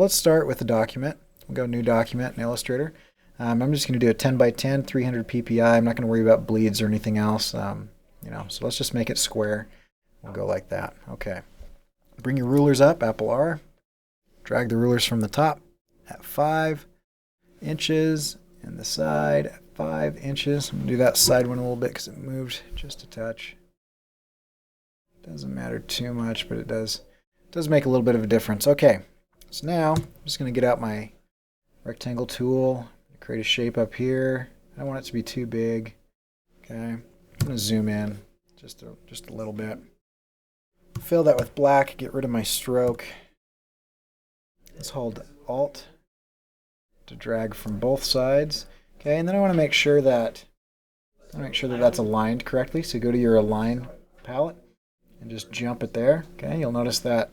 So let's start with the document. We'll go New Document in Illustrator. I'm just going to do a 10 by 10, 300 ppi. I'm not going to worry about bleeds or anything else. So let's just make it square. We'll go like that. Okay. Bring your rulers up, Apple R. Drag the rulers from the top at 5 inches and the side at 5 inches. I'm going to do that side one a little bit because it moved just a touch. Doesn't matter too much, but it does make a little bit of a difference. Okay, so now I'm just going to get out my rectangle tool, create a shape up here. I don't want it to be too big. Okay, I'm going to zoom in just a little bit. Fill that with black, get rid of my stroke. Let's hold Alt to drag from both sides. Okay, and then I want to make sure that that's aligned correctly. So go to your Align palette and just jump it there. Okay, you'll notice that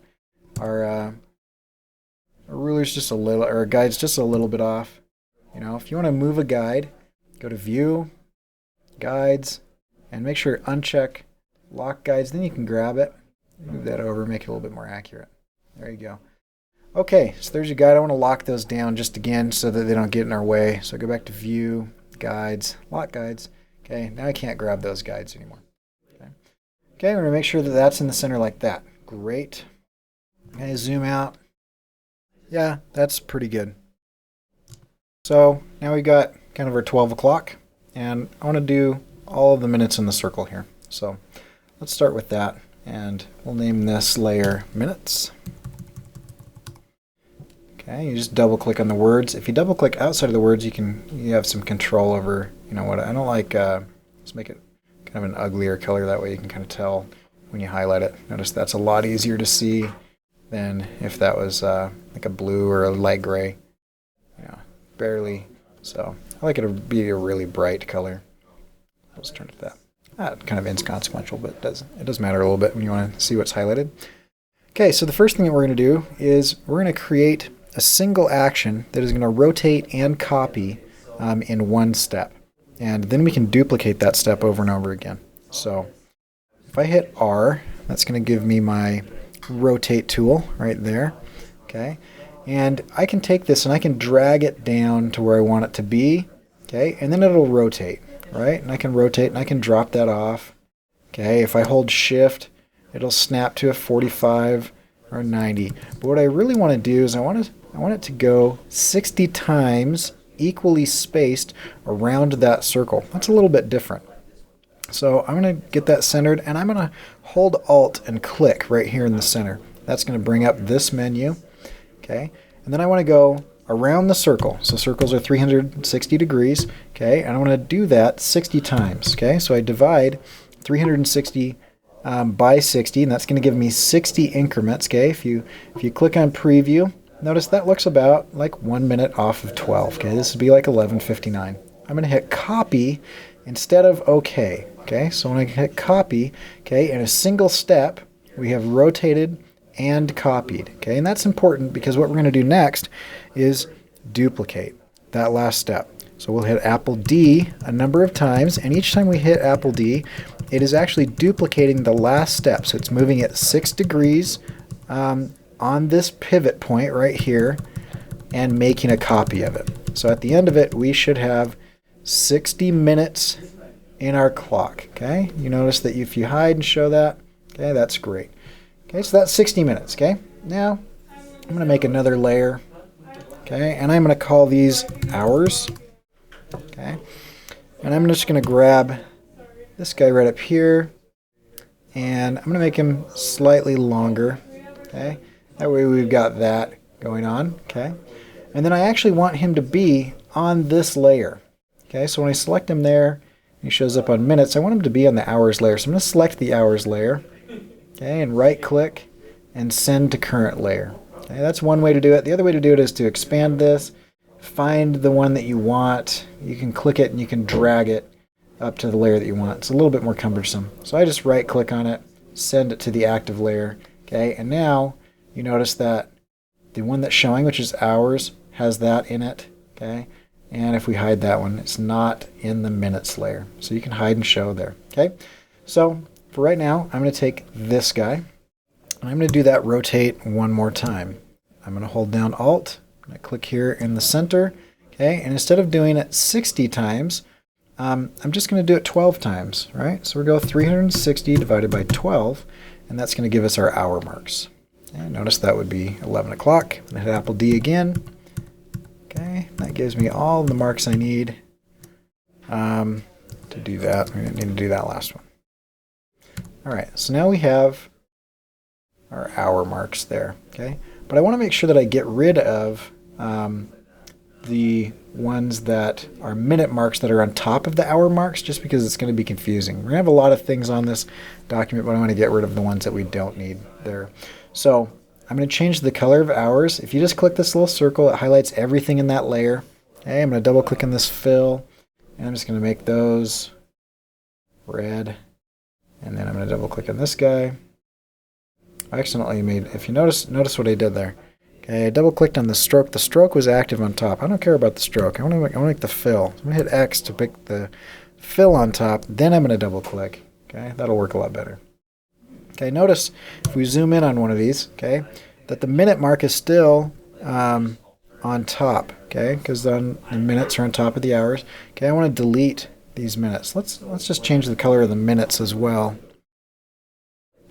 our ruler's just a little, or our guide's just a little bit off. If you want to move a guide, go to View, Guides, and make sure uncheck Lock Guides. Then you can grab it, move that over, make it a little bit more accurate. There you go. Okay, so there's your guide. I want to lock those down just again so that they don't get in our way. So go back to View, Guides, Lock Guides. Okay, now I can't grab those guides anymore. Okay, we're going to make sure that that's in the center like that. Great. Okay, zoom out. Yeah, that's pretty good. So now we got kind of our 12 o'clock, and I want to do all of the minutes in the circle here. So let's start with that, and we'll name this layer Minutes. Okay, you just double click on the words. If you double click outside of the words, you have some control over, what I don't like, let's make it kind of an uglier color. That way you can kind of tell when you highlight it. Notice that's a lot easier to see than if that was like a blue or a light gray. Barely. So I like it to be a really bright color. Let's turn it to that. Kind of inconsequential, but it does matter a little bit when you want to see what's highlighted. Okay, so the first thing that we're going to do is we're going to create a single action that is going to rotate and copy in one step. And then we can duplicate that step over and over again. So if I hit R, that's going to give me my rotate tool right there. Okay, and I can take this and I can drag it down to where I want it to be. Okay, and then it'll rotate, right? And I can rotate and I can drop that off. Okay, if I hold Shift, it'll snap to a 45 or 90. But what I really want to do is I want it to go 60 times equally spaced around that circle. That's a little bit different. So I'm going to get that centered, and I'm going to hold Alt and click right here in the center. That's going to bring up this menu. Okay, and then I want to go around the circle. So circles are 360 degrees. Okay, and I want to do that 60 times. Okay, so I divide 360 by 60, and that's going to give me 60 increments. Okay, if you click on Preview, notice that looks about like 1 minute off of 12. Okay, this would be like 11:59. I'm going to hit Copy instead of OK. Okay, so when I hit Copy, okay, in a single step, we have rotated and copied. Okay, and that's important because what we're going to do next is duplicate that last step. So we'll hit Apple D a number of times, and each time we hit Apple D, it is actually duplicating the last step. So it's moving it 6 degrees on this pivot point right here and making a copy of it. So at the end of it, we should have 60 minutes in our clock. Okay, you notice that if you hide and show that, okay, that's great. Okay, so that's 60 minutes. Okay, now I'm going to make another layer. Okay, and I'm going to call these hours. Okay, and I'm just going to grab this guy right up here, and I'm going to make him slightly longer. Okay, that way we've got that going on. Okay, and then I actually want him to be on this layer. Okay, so when I select him there, he shows up on minutes. I want him to be on the hours layer, so I'm going to select the hours layer. Okay, and right click and send to current layer. Okay, that's one way to do it. The other way to do it is to expand this, find the one that you want. You can click it and you can drag it up to the layer that you want. It's a little bit more cumbersome. So I just right click on it, send it to the active layer. Okay, and now you notice that the one that's showing, which is hours, has that in it. Okay, and if we hide that one, it's not in the minutes layer. So you can hide and show there. Okay, so for right now, I'm going to take this guy, and I'm going to do that rotate one more time. I'm going to hold down Alt. I'm going to click here in the center. Okay, and instead of doing it 60 times, I'm just going to do it 12 times, right? So we'll go 360 divided by 12, and that's going to give us our hour marks. Okay, notice that would be 11 o'clock. I'm going to hit Apple D again. Okay, that gives me all the marks I need to do that. We're going to need to do that last one. All right, so now we have our hour marks there, okay? But I want to make sure that I get rid of the ones that are minute marks that are on top of the hour marks, just because it's going to be confusing. We're going to have a lot of things on this document, but I want to get rid of the ones that we don't need there. So I'm going to change the color of hours. If you just click this little circle, it highlights everything in that layer. Okay, I'm going to double click on this fill, and I'm just going to make those red. And then I'm going to double click on this guy. I accidentally made, if you notice what I did there. Okay, I double clicked on the stroke. The stroke was active on top. I don't care about the stroke. I want to make the fill. So I'm going to hit X to pick the fill on top. Then I'm going to double click. Okay, that'll work a lot better. Okay, notice if we zoom in on one of these, okay, that the minute mark is still on top. Okay, because then the minutes are on top of the hours. Okay, I want to delete these minutes. Let's just change the color of the minutes as well.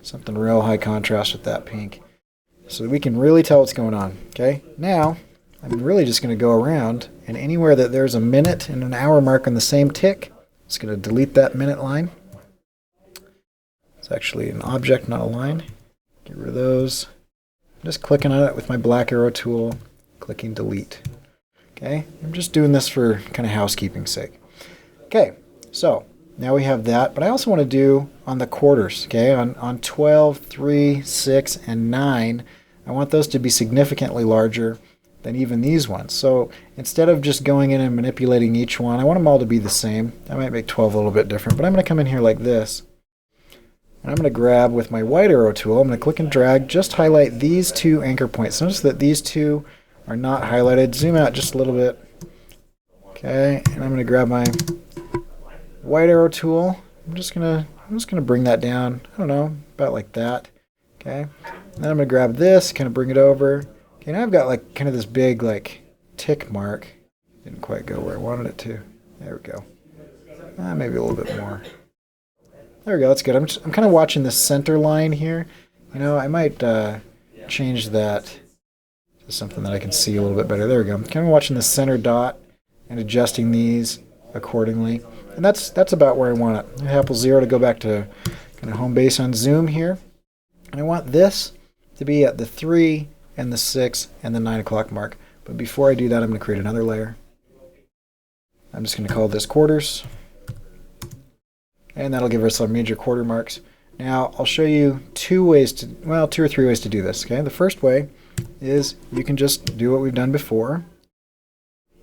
Something real high contrast with that pink, so that we can really tell what's going on. Okay, now I'm really just going to go around, and anywhere that there's a minute and an hour mark on the same tick, it's going to delete that minute line. It's actually an object, not a line. Get rid of those. I'm just clicking on it with my black arrow tool, clicking delete. Okay, I'm just doing this for kind of housekeeping's sake. Okay, so now we have that, but I also want to do on the quarters, okay, on 12, 3, 6, and 9, I want those to be significantly larger than even these ones. So instead of just going in and manipulating each one, I want them all to be the same. I might make 12 a little bit different, but I'm going to come in here like this, and I'm going to grab with my white arrow tool, I'm going to click and drag, just highlight these two anchor points. Notice that these two are not highlighted. Zoom out just a little bit. Okay, and I'm going to grab my white arrow tool. I'm just gonna bring that down. I don't know, about like that. Okay. And then I'm gonna grab this, kind of bring it over. Okay, now I've got like kind of this big like tick mark. Didn't quite go where I wanted it to. There we go. Maybe a little bit more. There we go. That's good. I'm kind of watching the center line here. You know, I might change that to something that I can see a little bit better. There we go. I'm kind of watching the center dot and adjusting these accordingly. And that's about where I want it. I hit Apple 0 to go back to kind of home base on zoom here. And I want this to be at the 3 and the 6 and the 9 o'clock mark. But before I do that, I'm going to create another layer. I'm just going to call this quarters. And that'll give us our major quarter marks. Now, I'll show you two or three ways to do this. Okay, the first way is you can just do what we've done before.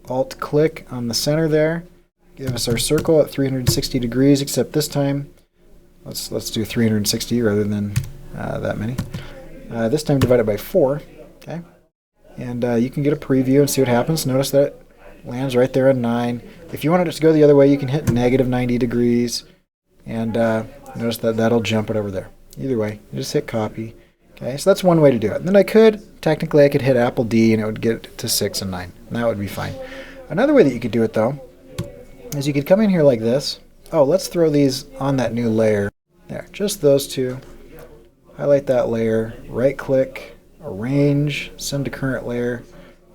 Alt-click on the center there. Give us our circle at 360 degrees, except this time, let's do 360 rather than that many. This time divided by 4, okay? And you can get a preview and see what happens. Notice that it lands right there on 9. If you wanted it to go the other way, you can hit negative 90 degrees, and notice that that'll jump it over there. Either way, you just hit copy. Okay, so that's one way to do it. And then technically I could hit Apple D and it would get to 6 and 9, and that would be fine. Another way that you could do it though, is you could come in here like this. Oh, let's throw these on that new layer. There, just those two. Highlight that layer, right click, arrange, send to current layer.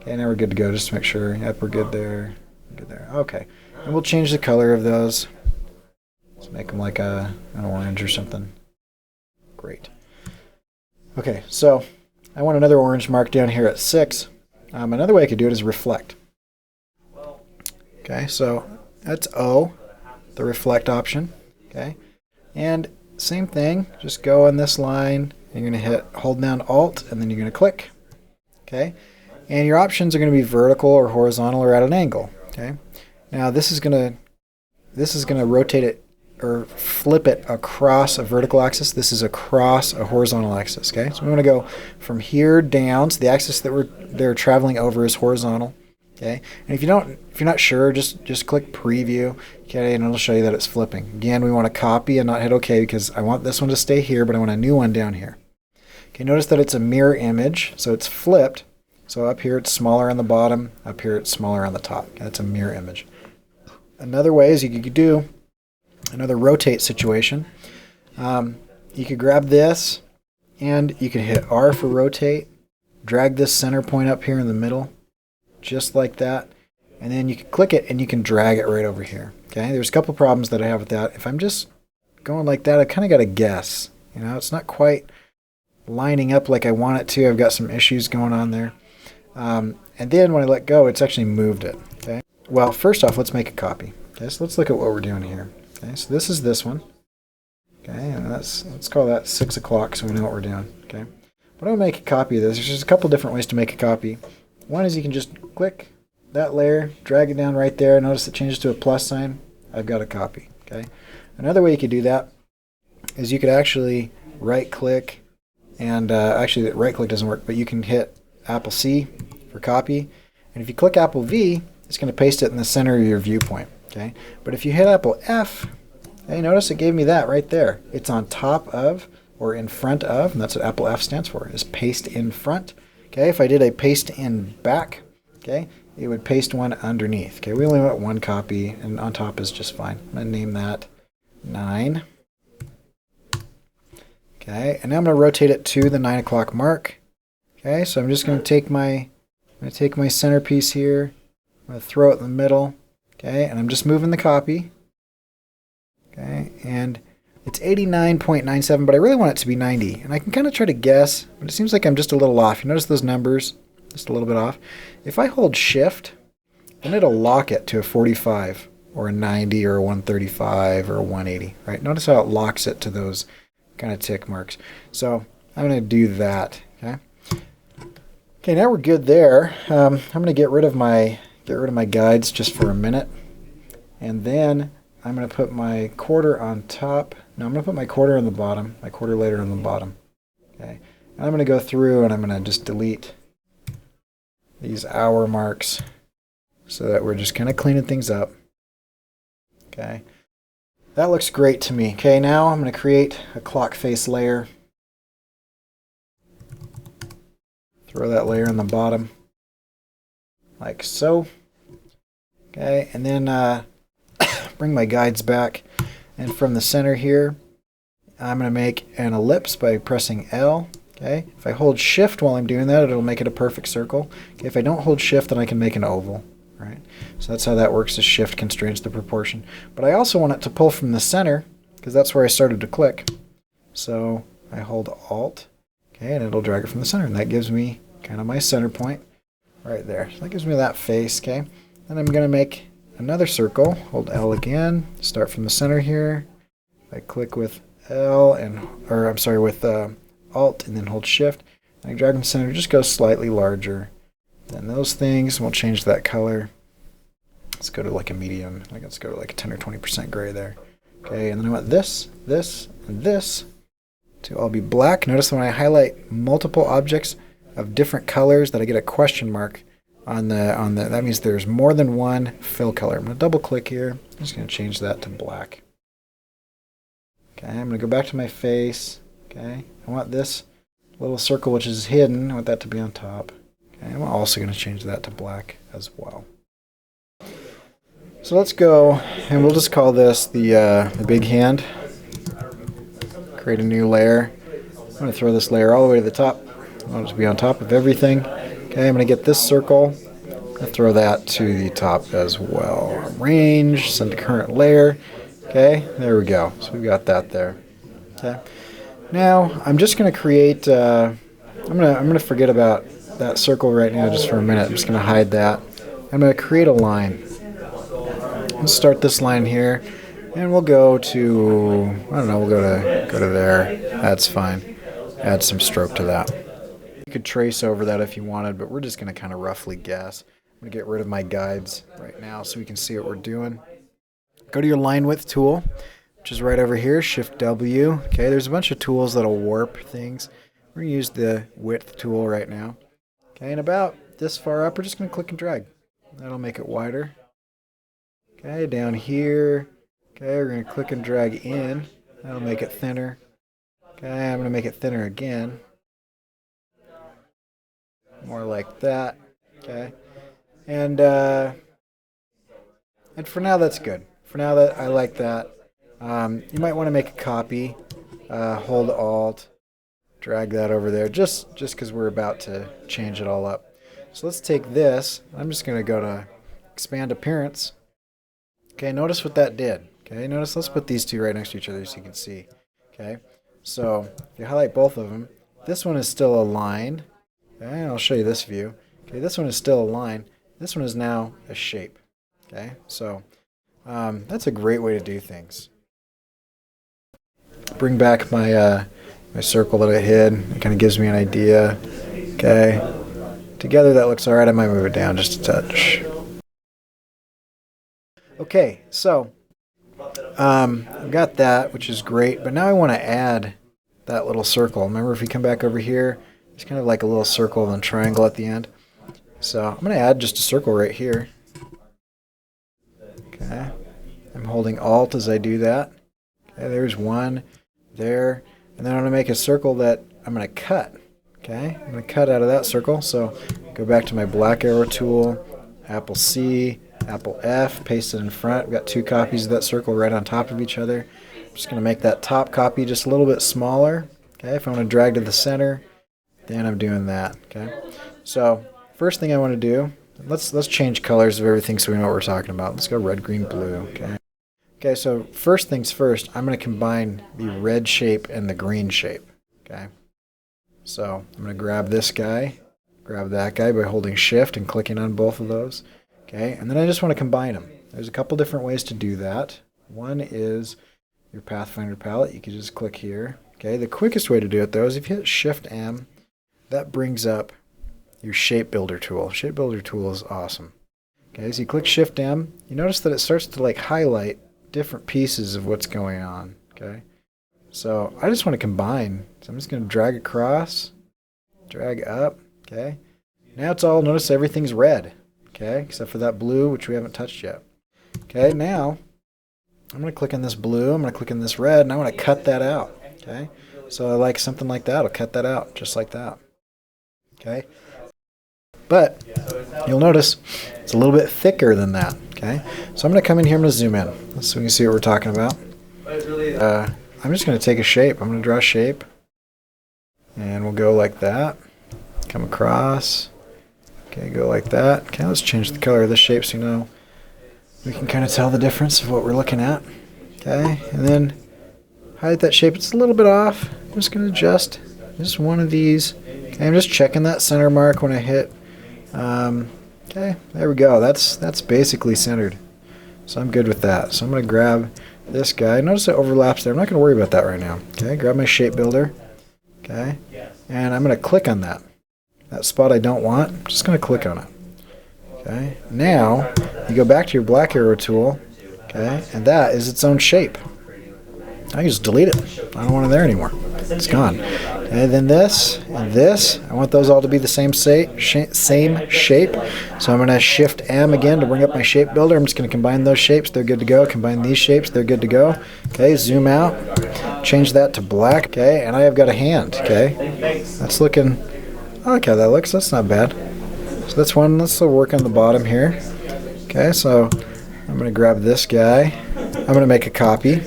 Okay, now we're good to go, just to make sure. Yep, we're good there. Good there. Okay, and we'll change the color of those. Let's make them like an orange or something. Great. Okay, so I want another orange mark down here at 6. Another way I could do it is reflect. Okay, so that's O, the reflect option. Okay, and same thing, just go on this line, and you're going to hold down Alt, and then you're going to click. Okay, and your options are going to be vertical or horizontal or at an angle. Okay, now this is going to rotate it or flip it across a vertical axis. This is across a horizontal axis. Okay, so we want to go from here down. So the axis that they're traveling over is horizontal. Okay, and if you're not sure, just click preview. Okay, and it'll show you that it's flipping. Again, we want to copy and not hit OK because I want this one to stay here, but I want a new one down here. Okay, notice that it's a mirror image, so it's flipped. So up here it's smaller on the bottom, up here it's smaller on the top. That's a mirror image. Another way is you could do another rotate situation. You could grab this and you can hit R for rotate, drag this center point up here in the middle, just like that, and then you can click it and you can drag it right over here. Okay, there's a couple problems that I have with that. If I'm just going like that, I kind of got to guess. You know, it's not quite lining up like I want it to. I've got some issues going on there. And then when I let go, it's actually moved it. Okay. Well, first off, let's make a copy. Okay, so let's look at what we're doing here. Okay, so this is this one. Okay, and let's call that 6 o'clock so we know what we're doing. Okay, but I'm gonna make a copy of this. There's just a couple different ways to make a copy. One is you can just click that layer, drag it down right there. Notice it changes to a plus sign. I've got a copy. Okay. Another way you could do that is you could actually right-click, and actually right-click doesn't work, but you can hit Apple C for copy, and if you click Apple V, it's going to paste it in the center of your viewpoint. Okay, but if you hit Apple F, hey, notice it gave me that right there. It's on top of or in front of, and that's what Apple F stands for, is paste in front. Okay, if I did a paste in back, okay, it would paste one underneath. Okay, we only want one copy, and on top is just fine. I'm going to name that 9. Okay, and now I'm going to rotate it to the 9 o'clock mark. Okay, so I'm just going to take my centerpiece here. I'm going to throw it in the middle. Okay, and I'm just moving the copy. Okay, and it's 89.97, but I really want it to be 90. And I can kind of try to guess, but it seems like I'm just a little off. You notice those numbers? Just a little bit off. If I hold Shift, then it'll lock it to a 45 or a 90 or a 135 or a 180. Right? Notice how it locks it to those kind of tick marks. So I'm going to do that. Okay. Okay. Now we're good there. I'm going to get rid of my guides just for a minute, and then I'm going to put my quarter on top. No, I'm going to put my quarter on the bottom. My quarter later on the bottom. Okay. And I'm going to go through and I'm going to just delete these hour marks so that we're just kind of cleaning things up. Okay. That looks great to me. Okay, now I'm going to create a clock face layer. Throw that layer on the bottom, like so. Okay, and then bring my guides back. And from the center here, I'm going to make an ellipse by pressing L. Okay, if I hold Shift while I'm doing that, it'll make it a perfect circle. Okay, if I don't hold Shift, then I can make an oval. Right? So that's how that works, is Shift constrains the proportion. But I also want it to pull from the center, because that's where I started to click. So I hold Alt, okay, and it'll drag it from the center, and that gives me kind of my center point right there. So that gives me that face, okay? Then I'm going to make another circle, hold L again, start from the center here. I click with L, with Alt, and then hold Shift. And I drag from the center, just go slightly larger than those things. We'll change that color. Let's go to like a medium. Let's go to like a 10 or 20% gray there. Okay, and then I want this, and this to all be black. Notice when I highlight multiple objects of different colors that I get a question mark on the that means there's more than one fill color. I'm going to double click here. I'm just going to change that to black. Okay, I'm going to go back to my face. Okay, I want this little circle which is hidden. I want that to be on top. Okay, I'm also going to change that to black as well. So let's go, and we'll just call this the big hand. Create a new layer. I'm going to throw this layer all the way to the top. I want it to be on top of everything. Okay, I'm going to get this circle. I'll throw that to the top as well. Arrange, send to current layer. Okay, there we go. So we've got that there. Okay. Now I'm just going to create. I'm going to forget about that circle right now just for a minute. I'm just going to hide that. I'm going to create a line. Let's start this line here, and we'll go to, I don't know, we'll go to there. That's fine. Add some stroke to that. You could trace over that if you wanted, but we're just going to kind of roughly guess. I'm going to get rid of my guides right now so we can see what we're doing. Go to your line width tool, which is right over here, Shift W. Okay, there's a bunch of tools that'll warp things. We're going to use the width tool right now. Okay, and about this far up, we're just going to click and drag. That'll make it wider. Okay, down here. Okay, we're going to click and drag in. That'll make it thinner. Okay, I'm going to make it thinner again. more like that. Okay, and for now that's good. For now that I like that. You might want to make a copy. Hold Alt, drag that over there, just because we're about to change it all up. So let's take this. I'm just going to go to Expand Appearance. Okay, notice what that did. Okay, notice, let's put these two right next to each other so you can see. Okay, so if you highlight both of them, this one is still aligned. Okay, I'll show you this view. Okay, this one is still a line. This one is now a shape. Okay, so that's a great way to do things. Bring back my my circle that I hid. It kind of gives me an idea. Okay, together that looks alright. I might move it down just a touch. Okay, so I've got that, which is great, but now I want to add that little circle. Remember, if we come back over here, it's kind of like a little circle and triangle at the end. So I'm going to add just a circle right here. Okay, I'm holding Alt as I do that. Okay, there's one there, and then I'm going to make a circle that I'm going to cut. Okay, I'm going to cut out of that circle. So go back to my black arrow tool, Apple C, Apple F, paste it in front. We've got two copies of that circle right on top of each other. I'm just going to make that top copy just a little bit smaller. Okay, if I want to drag to the center, then I'm doing that. Okay, so first thing I want to do, let's change colors of everything so we know what we're talking about. Let's go red, green, blue. Okay. Okay, so first things first, I'm going to combine the red shape and the green shape. Okay, so I'm going to grab this guy, grab that guy by holding Shift and clicking on both of those. Okay, and then I just want to combine them. There's a couple different ways to do that. One is your Pathfinder palette. You can just click here. Okay, the quickest way to do it though is if you hit Shift M, that brings up your Shape Builder tool. Shape Builder tool is awesome. Okay, so you click Shift M, you notice that it starts to like highlight different pieces of what's going on. Okay, so I just want to combine. So I'm just going to drag across, drag up. Okay, now it's all, notice everything's red. Okay, except for that blue, which we haven't touched yet. Okay, now I'm going to click on this blue, I'm going to click on this red, and I want to cut that out. Okay, so I like something like that. I'll cut that out, just like that. Okay, but you'll notice it's a little bit thicker than that. Okay, so I'm going to come in here, I'm going to zoom in so we can see what we're talking about. I'm just going to take a shape. I'm going to draw a shape, and we'll go like that. Come across. Okay, go like that. Okay, let's change the color of this shape so you know we can kind of tell the difference of what we're looking at. Okay, and then highlight that shape. It's a little bit off. I'm just going to adjust just one of these. Okay, I'm just checking that center mark when I hit. Okay, there we go. That's basically centered. So I'm good with that. So I'm going to grab this guy. Notice it overlaps there. I'm not going to worry about that right now. Okay, grab my shape builder. Okay, and I'm going to click on that. That spot I don't want, I'm just going to click on it. Okay, now you go back to your black arrow tool, okay, and that is its own shape. I can just delete it. I don't want it there anymore. It's gone. And then this and this, I want those all to be the same shape. So I'm going to Shift M again to bring up my shape builder. I'm just going to combine those shapes. They're good to go. Combine these shapes. They're good to go. Okay, zoom out. Change that to black. Okay, and I have got a hand. Okay, that's looking. I like how that looks. That's not bad. So that's one. Let's still work on the bottom here. Okay, so I'm going to grab this guy. I'm going to make a copy,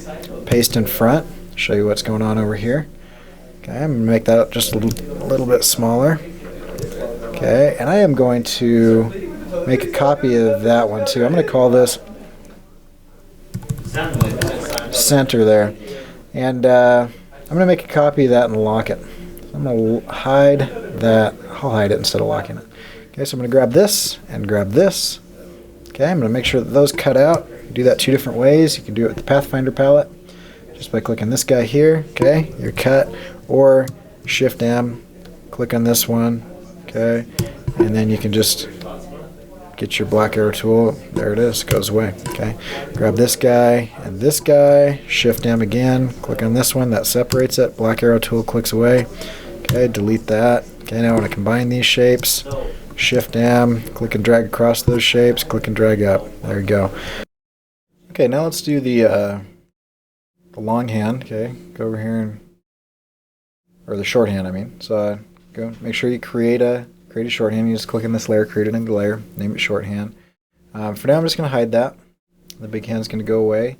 paste in front, show you what's going on over here. Okay, I'm going to make that just a little bit smaller. Okay, and I am going to make a copy of that one too. I'm going to call this center there. And I'm going to make a copy of that and lock it. I'm going to hide that. I'll hide it instead of locking it. Okay, so I'm going to grab this and grab this. Okay, I'm going to make sure that those cut out. You can do that two different ways. You can do it with the Pathfinder palette, just by clicking this guy here. Okay, you're cut, or Shift M, click on this one. Okay, and then you can just get your black arrow tool. There it is. It goes away. Okay, grab this guy and this guy. Shift M again. Click on this one. That separates it. Black arrow tool clicks away. Okay, delete that. Okay, now I want to combine these shapes. Shift M, click and drag across those shapes, click and drag up. There you go. Okay, now let's do the longhand. Okay, go over here and, or the shorthand, I mean. So go make sure you create a create a shorthand. You just click in this layer, create a new layer, name it shorthand. For now, I'm just going to hide that. The big hand's going to go away.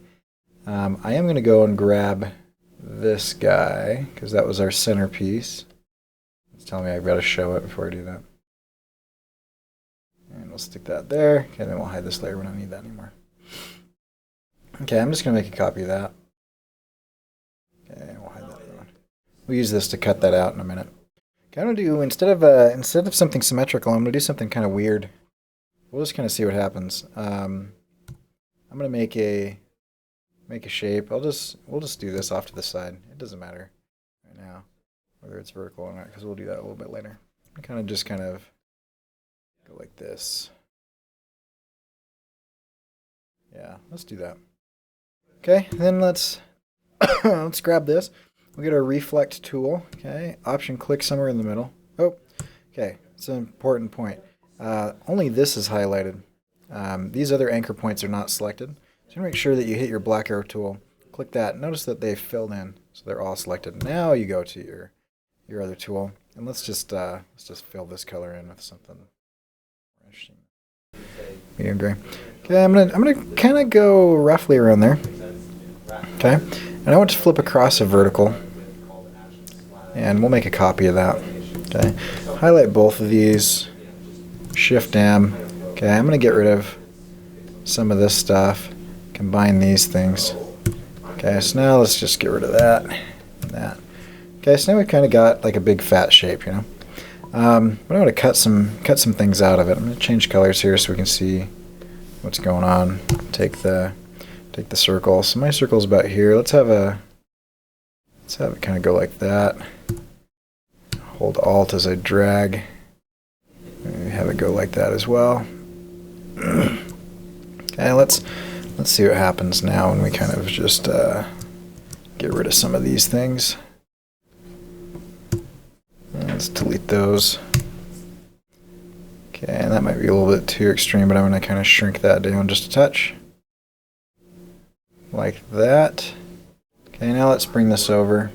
I am going to go and grab this guy, because that was our centerpiece. It's telling me I've got to show it before I do that. And we'll stick that there. Okay, then we'll hide this layer. We don't need that anymore. Okay, I'm just going to make a copy of that. Okay, we'll hide that other one. We'll use this to cut that out in a minute. Okay, I'm going to do, instead of something symmetrical, I'm going to do something kind of weird. We'll just kind of see what happens. I'm going to make a shape. We'll just do this off to the side. It doesn't matter right now whether it's vertical or not, because we'll do that a little bit later. Kind of go like this. Yeah, let's do that. Okay, then let's let's grab this. We'll get our reflect tool. Okay, option click somewhere in the middle. Oh, okay, it's an important point. Only this is highlighted. These other anchor points are not selected. So make sure that you hit your black arrow tool. Click that. Notice that they've filled in, so they're all selected. Now you go to your other tool, and let's just fill this color in with something interesting. Medium gray. Okay, I'm gonna kind of go roughly around there. Okay, and I want to flip across a vertical, and we'll make a copy of that. Okay, highlight both of these. Shift M. Okay, I'm gonna get rid of some of this stuff. Combine these things. Okay, so now let's just get rid of that and that. Okay, so now we've kind of got like a big fat shape, you know. But I'm going to cut some things out of it. I'm going to change colors here so we can see what's going on. Take the circle. So my circle's about here. Let's have it kind of go like that. Hold Alt as I drag. Maybe have it go like that as well. Okay, let's see what happens now when we kind of just get rid of some of these things. Let's delete those. Okay, and that might be a little bit too extreme, but I'm going to kind of shrink that down just a touch. Like that. Okay, now let's bring this over.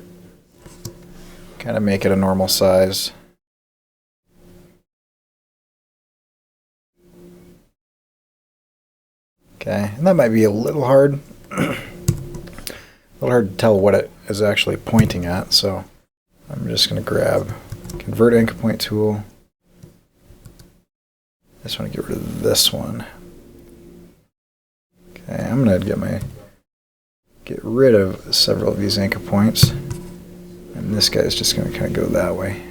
Kind of make it a normal size. Okay, and that might be a little hard. A little hard to tell what it is actually pointing at, so I'm just going to grab Convert Anchor Point tool. I just want to get rid of this one. Okay, I'm going to get rid of several of these anchor points, and this guy is just going to kind of go that way.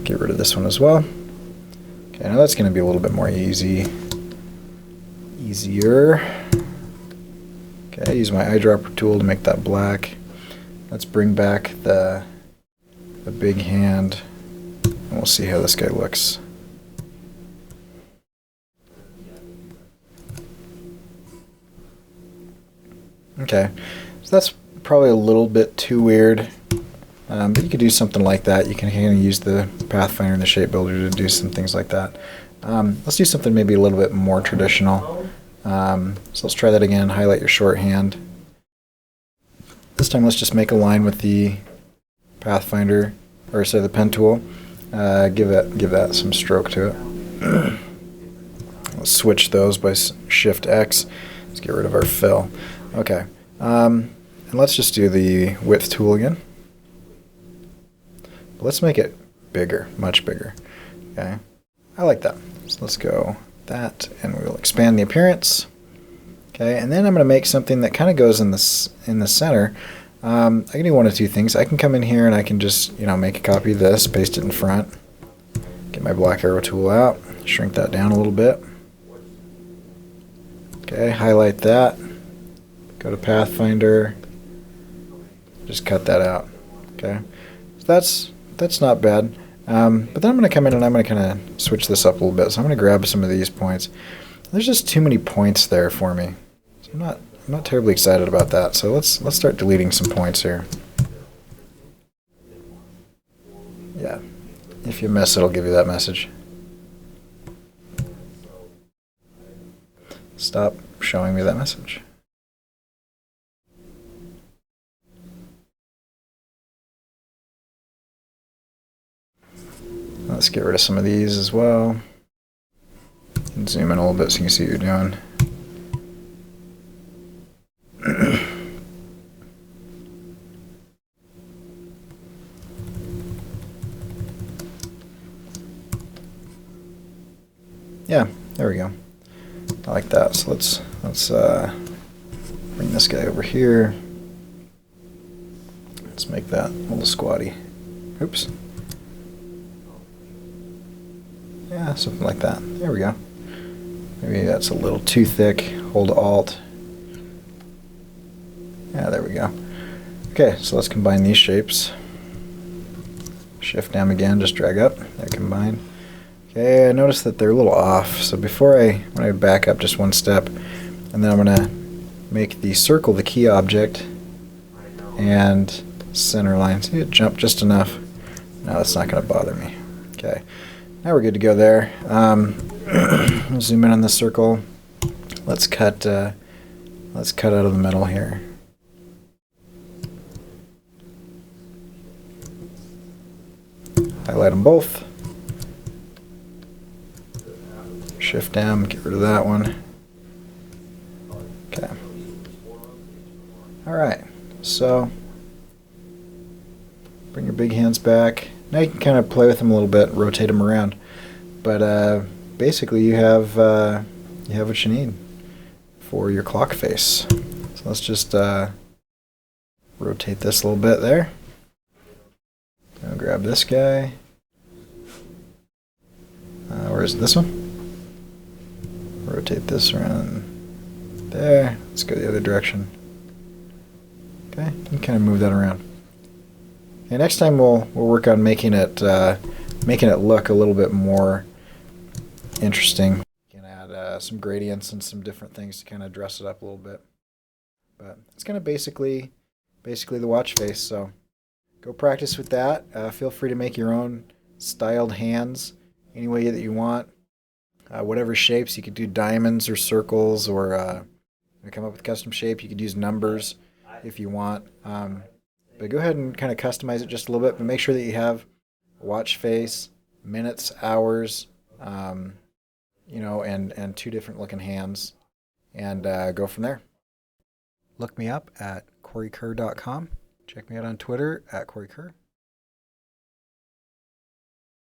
Get rid of this one as well. Okay, now that's going to be a little bit more easier. Okay, I use my eyedropper tool to make that black. Let's bring back the big hand, and we'll see how this guy looks. Okay, so that's probably a little bit too weird, but you could do something like that. You can kind of use the Pathfinder and the Shape Builder to do some things like that. Let's do something maybe a little bit more traditional. So let's try that again. Highlight your shorthand. This time let's just make a line with the Pathfinder, or say the pen tool. Give that some stroke to it. Let's switch those by Shift X. Let's get rid of our fill. Okay, and let's just do the width tool again. Let's make it bigger, much bigger. Okay, I like that. So let's go that, and we'll expand the appearance. Okay, and then I'm going to make something that kind of goes in the center. I can do one of two things. I can come in here and I can just make a copy of this, paste it in front, get my black arrow tool out, shrink that down a little bit. Okay, highlight that, go to Pathfinder, just cut that out. Okay, so that's not bad. But then I'm going to come in and I'm going to kind of switch this up a little bit. So I'm going to grab some of these points. There's just too many points there for me. So I'm not terribly excited about that. So let's start deleting some points here. Yeah, if you miss, it'll give you that message. Stop showing me that message. Let's get rid of some of these as well. And zoom in a little bit so you can see what you're doing. Yeah, there we go. I like that. So let's bring this guy over here. Let's make that a little squatty. Oops. Yeah, something like that. There we go. Maybe that's a little too thick. Hold Alt. Yeah, there we go. Okay, so let's combine these shapes. Shift M again, just drag up. They're combined. Okay, I noticed that they're a little off. So when I back up just one step, and then I'm going to make the circle the key object and center line. See, it jumped just enough. No, that's not going to bother me. Okay, now we're good to go there. Zoom in on the circle. Let's cut out of the middle here. Highlight them both. Shift M, get rid of that one. Okay. Alright, so bring your big hands back. Now you can kind of play with them a little bit, rotate them around. But basically you have what you need for your clock face. So let's just rotate this a little bit there. I'll grab this guy. Where is this one? Rotate this around there. Let's go the other direction. Okay, you can kind of move that around. Okay, next time we'll work on making it look a little bit more interesting. You can add some gradients and some different things to kind of dress it up a little bit. But it's kind of basically the watch face. So go practice with that. Feel free to make your own styled hands any way that you want. Whatever shapes, you could do diamonds or circles, or come up with custom shape. You could use numbers if you want. But go ahead and kind of customize it just a little bit, but make sure that you have a watch face, minutes, hours, and two different looking hands, and go from there. Look me up at CoryKerr.com. Check me out on Twitter at Cory Kerr.